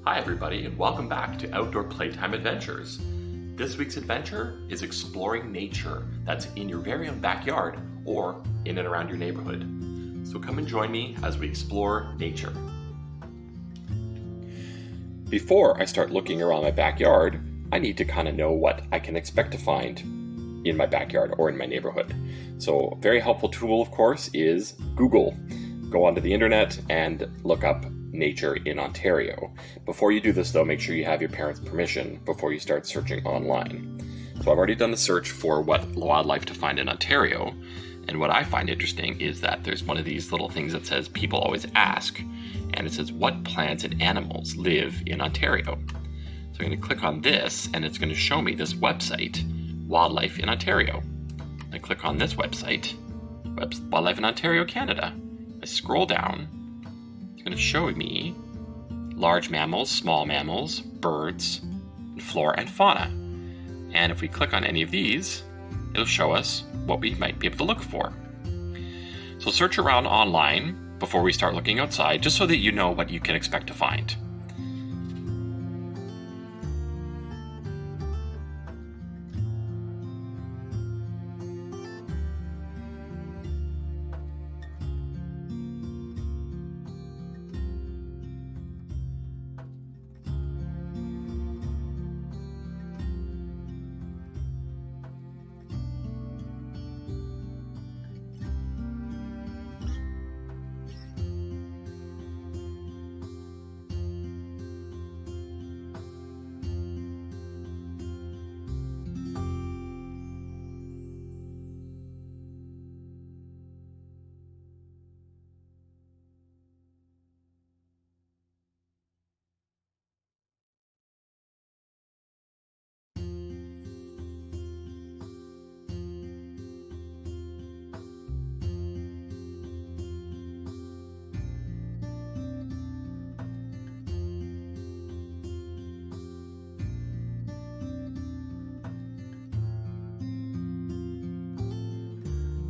Hi everybody, and welcome back to Outdoor Playtime Adventures. This week's adventure is exploring nature that's in your very own backyard or in and around your neighborhood. So come and join me as we explore nature. Before I start looking around my backyard, I need to kind of know what I can expect to find in my backyard or in my neighborhood. So a very helpful tool, of course, is Google. Go onto the internet and look up nature in Ontario. Before you do this though, make sure you have your parents' permission before you start searching online. So I've already done the search for what wildlife to find in Ontario, and what I find interesting is that there's one of these little things that says people always ask, and it says what plants and animals live in Ontario. So I'm going to click on this and it's going to show me this website, Wildlife in Ontario. I click on this website, Wildlife in Ontario, Canada. I scroll down. It's going to show me large mammals, small mammals, birds, flora and fauna. And if we click on any of these, it'll show us what we might be able to look for. So search around online before we start looking outside, just so that you know what you can expect to find.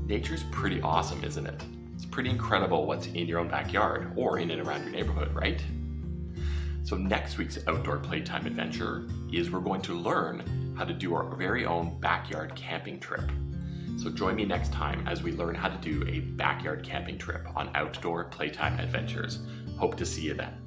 Nature's pretty awesome, isn't it? It's pretty incredible what's in your own backyard or in and around your neighborhood, right? So next week's Outdoor Playtime Adventure is we're going to learn how to do our very own backyard camping trip. So join me next time as we learn how to do a backyard camping trip on Outdoor Playtime Adventures. Hope to see you then.